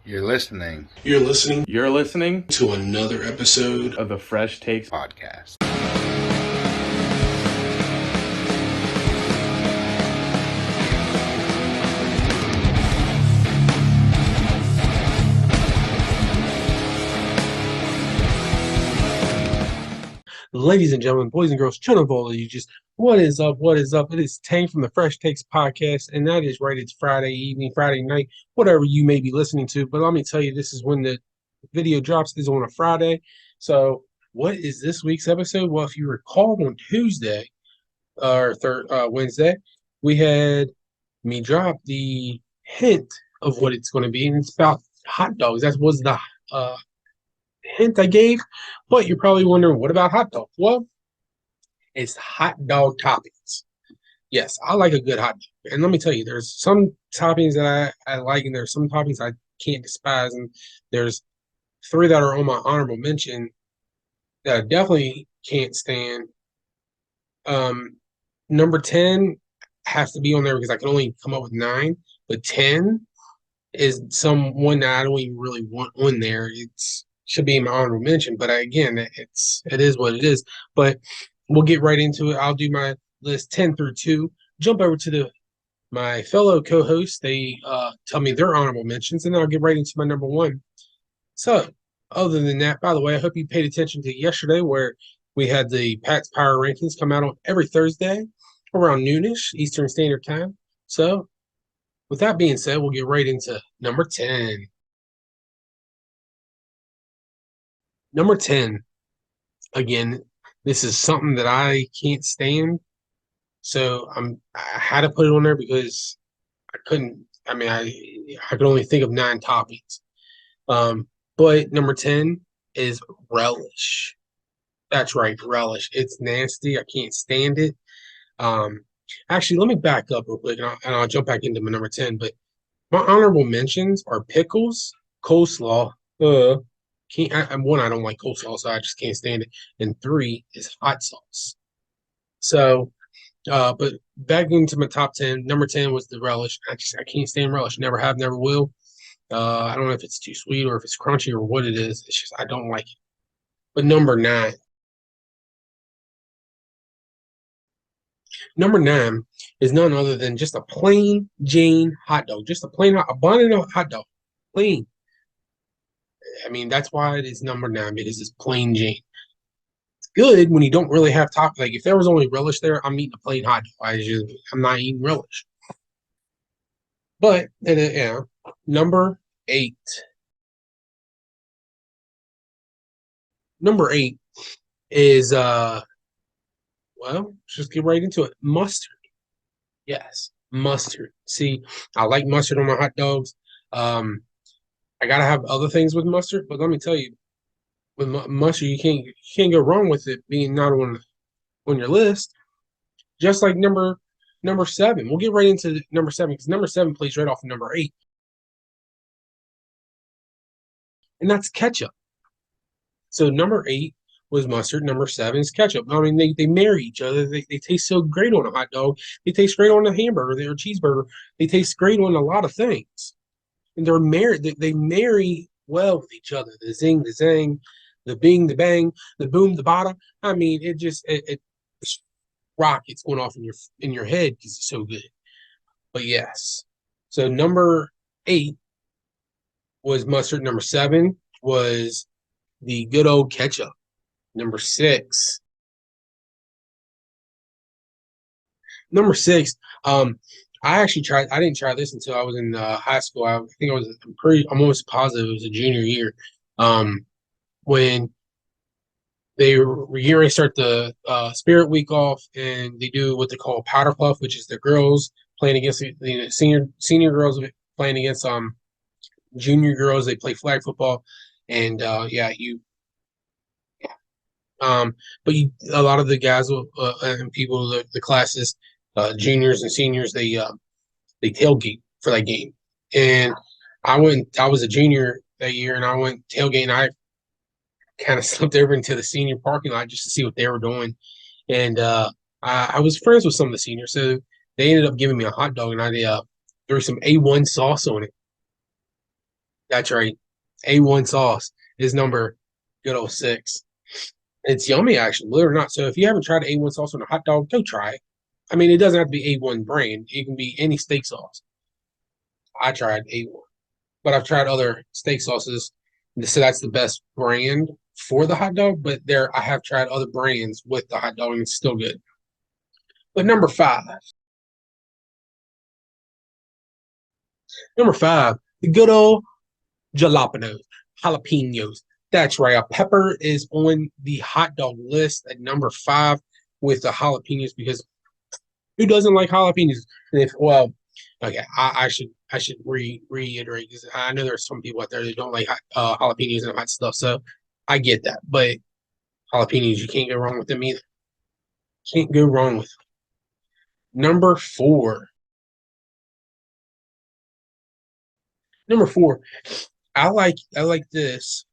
You're listening You're listening to another episode of the FreshTakes podcast. Ladies and gentlemen, boys and girls, children of all ages, what is up? What is up? It is Tank from the Fresh Takes podcast, and that is right. It's Friday evening, Friday night, whatever you may be listening to. But let me tell you, this is when the video drops is on a Friday. So, what is this week's episode? Well, if you recall, on Tuesday or Wednesday, we had me drop the hint of what it's going to be, and it's about hot dogs. That was the hint I gave, but you're probably wondering, what about hot dogs? Well, it's hot dog toppings. Yes, I like a good hot dog. And let me tell you, there's some toppings that I like, and there's some toppings I can't despise. And there's three that are on my honorable mention that I definitely can't stand. Number 10 has to be on there because I can only come up with 9, but 10 is someone that I don't even really want on there. It's should be in my honorable mention, but again, it is what it is. But we'll get right into it. I'll do my list 10 through 2. Jump over to my fellow co-hosts. They tell me their honorable mentions, and then I'll get right into my number 1. So, other than that, by the way, I hope you paid attention to yesterday where we had the Pat's Power Rankings come out on every Thursday around noonish Eastern Standard Time. So, with that being said, we'll get right into number 10. Number 10, again, this is something that I can't stand. So I had to put it on there because I couldn't. I could only think of 9 toppings. But number 10 is relish. That's right, relish. It's nasty. I can't stand it. Actually, let me back up real quick, and I'll jump back into my number 10. But my honorable mentions are pickles, coleslaw. One, I don't like coleslaw, so I just can't stand it. And 3 is hot sauce. So, but back into my top 10, number 10 was the relish. I can't stand relish. Never have, never will. I don't know if it's too sweet or if it's crunchy or what it is. It's just I don't like it. But number 9 is none other than just a plain Jane hot dog. Just a bun hot dog. Plain. That's why it is number 9, because it's plain Jane. It's good when you don't really have top. Like if there was only relish there, I'm eating a plain hot dog. I'm not eating relish. But number 8. Number 8 is let's just get right into it. Mustard. Yes, mustard. See, I like mustard on my hot dogs. I gotta have other things with mustard, but let me tell you, with mustard, you can't go wrong with it being not on your list. Just like number 7, we'll get right into number 7 because number 7 plays right off of number 8, and that's ketchup. So number 8 was mustard. Number 7 is ketchup. They marry each other. They taste so great on a hot dog. They taste great on a hamburger or cheeseburger. They taste great on a lot of things. And they're married. They marry well with each other. The zing, the zang, the bing, the bang, the boom, the bada. It rockets going off in your head because it's so good. But yes, so number 8 was mustard. Number 7 was the good old ketchup. Number 6. I actually tried. I didn't try this until I was in high school. I'm almost positive it was a junior year. When they were getting ready to start the Spirit Week off, and they do what they call powder puff, which is the girls playing against the senior girls playing against junior girls. They play flag football, and a lot of the guys and people, the classes, juniors and seniors, they tailgate for that game. And I was a junior that year, and I went tailgate, and I kind of slipped over into the senior parking lot just to see what they were doing. And I was friends with some of the seniors, so they ended up giving me a hot dog, and I threw some A1 sauce on it. That's right. A1 sauce is number good old six. It's yummy, actually, believe it or not. So if you haven't tried A1 sauce on a hot dog, go try it. I mean, it doesn't have to be A1 brand. It can be any steak sauce. I tried A1, but I've tried other steak sauces. So that's the best brand for the hot dog. But I have tried other brands with the hot dog, and it's still good. But number five, the good old jalapenos, jalapenos. That's right. A pepper is on the hot dog list at number five with the jalapenos because who doesn't like jalapenos? And if well, okay, I should reiterate because I know there's some people out there that don't like jalapenos and hot stuff. So I get that, but jalapenos you can't go wrong with them either. Can't go wrong with them. Number four, I like this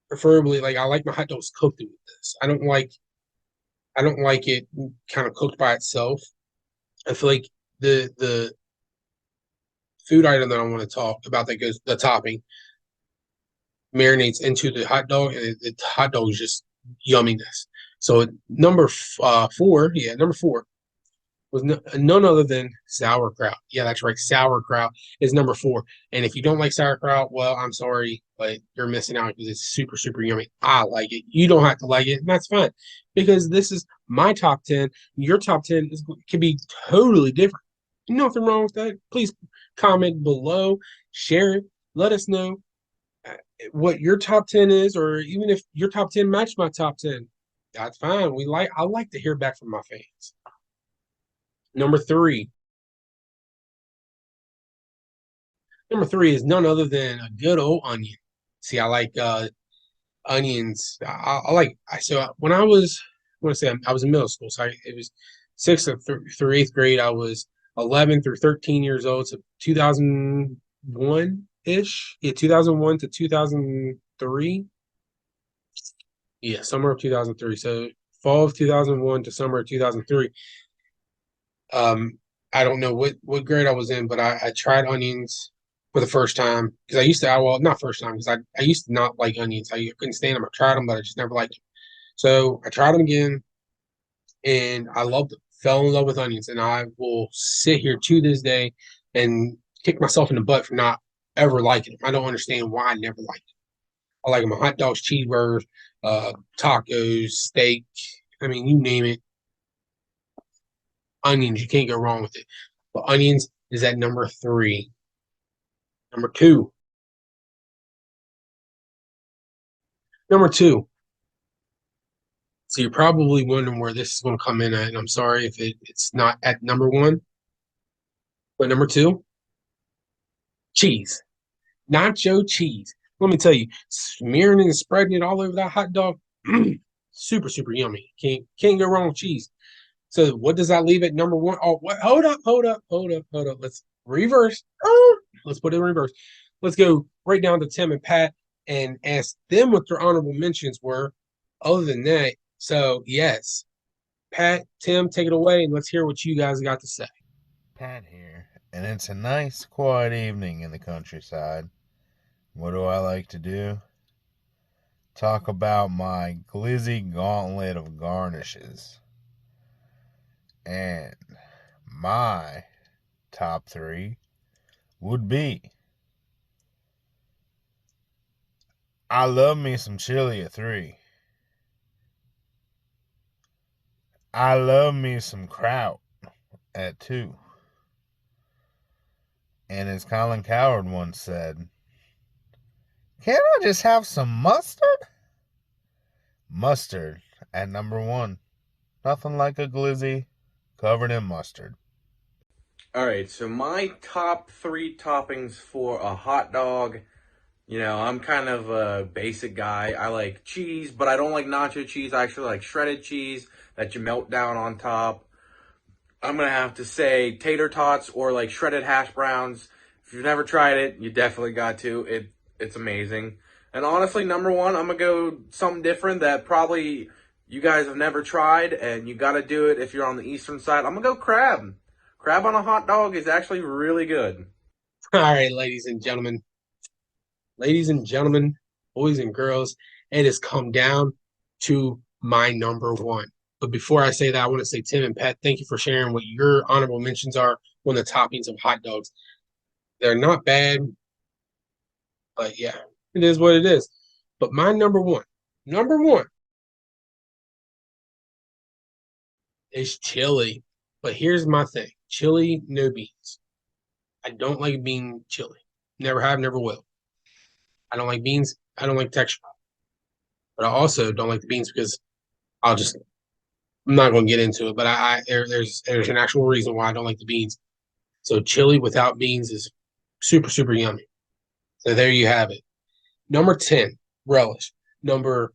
preferably like I like my hot dogs cooked with this. I don't like it kind of cooked by itself. I feel like the food item that I want to talk about that goes the topping marinates into the hot dog, and the hot dog is just yumminess. So four, yeah, number four was none other than sauerkraut. Yeah, that's right, sauerkraut is number four. And if you don't like sauerkraut, well, I'm sorry, but you're missing out because it's super super yummy. I like it. You don't have to like it, and that's fine because this is my top 10. Your top 10 can be totally different. Nothing wrong with that. Please comment below, share it, let us know what your top 10 is, or even if your top 10 match my top 10. That's fine. I like to hear back from my fans. Number three. Number three is none other than a good old onion. See, I like onions. When I want to say I was in middle school, so it was through eighth grade. I was 11 through 13 years old, so 2001 ish. Yeah, 2001 to 2003. Yeah, summer of 2003. So fall of 2001 to summer of 2003. I don't know what grade I was in, but I tried onions for the first time because well, not first time because I used to not like onions. I couldn't stand them. I tried them, but I just never liked them. So I tried them again, and I loved them. Fell in love with onions, and I will sit here to this day and kick myself in the butt for not ever liking them. I don't understand why I never liked them. I like them on hot dogs, cheeseburgers, tacos, steak. I mean, you name it. Onions, you can't go wrong with it. But onions is at number three. Number two. Number two. So you're probably wondering where this is going to come in at, and I'm sorry if it's not at number one. But number two, cheese. Nacho cheese. Let me tell you, smearing and spreading it all over that hot dog, super, super yummy. Can't go wrong with cheese. So what does that leave at number one? Oh, what? Hold up. Let's reverse. Let's put it in reverse. Let's go right down to Tim and Pat and ask them what their honorable mentions were. Other than that, so yes, Pat, Tim, take it away and let's hear what you guys got to say. Pat here, and it's a nice, quiet evening in the countryside. What do I like to do? Talk about my glizzy gauntlet of garnishes. And my top three would be I love me some chili at three. I love me some kraut at two. And as Colin Coward once said, can't I just have some mustard? Mustard at number one. Nothing like a glizzy covered in mustard. All right, so my top three toppings for a hot dog. I'm kind of a basic guy. I like cheese, but I don't like nacho cheese. I actually like shredded cheese that you melt down on top. I'm gonna have to say tater tots or like shredded hash browns. If you've never tried it, you definitely got to. It's amazing. And honestly, number one, I'm gonna go something different that probably you guys have never tried, and you gotta do it if you're on the eastern side. I'm gonna go crab. Crab on a hot dog is actually really good. All right, ladies and gentlemen. ladies and gentlemen, boys and girls, it has come down to my number one. But before I say that, I want to say, Tim and Pat, thank you for sharing what your honorable mentions are on the toppings of hot dogs. They're not bad, but yeah, it is what it is. But my number one is chili. But here's my thing: chili, no beans. I don't like bean chili. Never have, never will. I don't like beans. I don't like texture. But I also don't like the beans because I'll just I'm not going to get into it. But there's an actual reason why I don't like the beans. So chili without beans is super super yummy. So there you have it. Number 10, relish. Number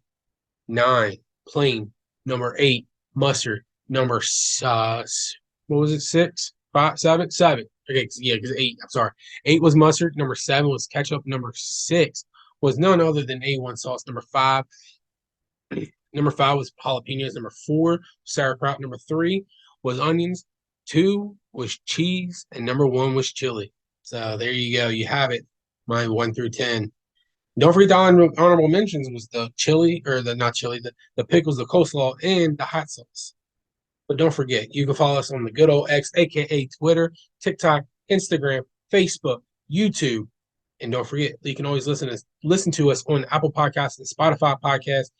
9, plain. Number 8, mustard. Number what was it? 6, 5, 7, 7. Okay, yeah, because 8. I'm sorry. 8 was mustard. Number 7 was ketchup. Number 6 was none other than A1 sauce. Number 5 was jalapenos. Number 4, sauerkraut. Number 3 was onions. 2 was cheese, and number 1 was chili. So there you go. You have it. Mine 1 through 10. Don't forget the honorable mentions was the chili or the not chili, the pickles, the coleslaw, and the hot sauce. But don't forget, you can follow us on the good old X, aka Twitter, TikTok, Instagram, Facebook, YouTube, and don't forget you can always listen to us on Apple Podcasts and Spotify Podcasts.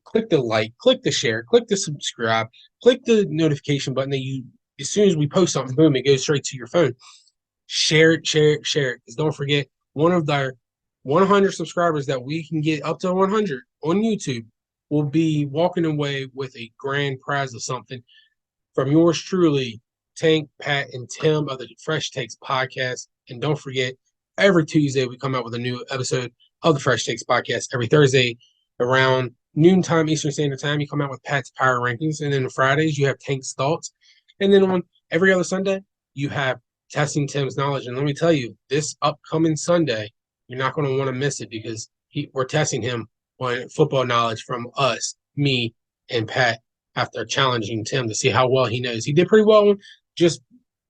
Click the like, click the share, click the subscribe, click the notification button that you as soon as we post something, boom, it goes straight to your phone. Share it, share it, share it. Because don't forget, one of our 100 subscribers that we can get up to 100 on YouTube will be walking away with a grand prize of something from yours truly, Tank, Pat, and Tim of the Fresh Takes podcast. And don't forget, every Tuesday we come out with a new episode of the Fresh Takes podcast. Every Thursday around noontime Eastern Standard Time, you come out with Pat's Power Rankings. And then on Fridays, you have Tank's Thoughts. And then on every other Sunday, you have Testing Tim's Knowledge. And let me tell you, this upcoming Sunday, you're not going to want to miss it because we're testing him on football knowledge from us, me, and Pat after challenging Tim to see how well he knows. He did pretty well on just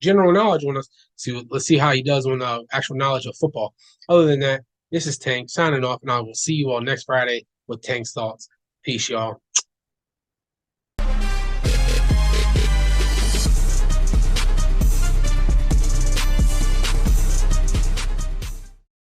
general knowledge on us. So let's see how he does on actual knowledge of football. Other than that, this is Tank signing off, and I will see you all next Friday with Tank's Thoughts. Peace, y'all.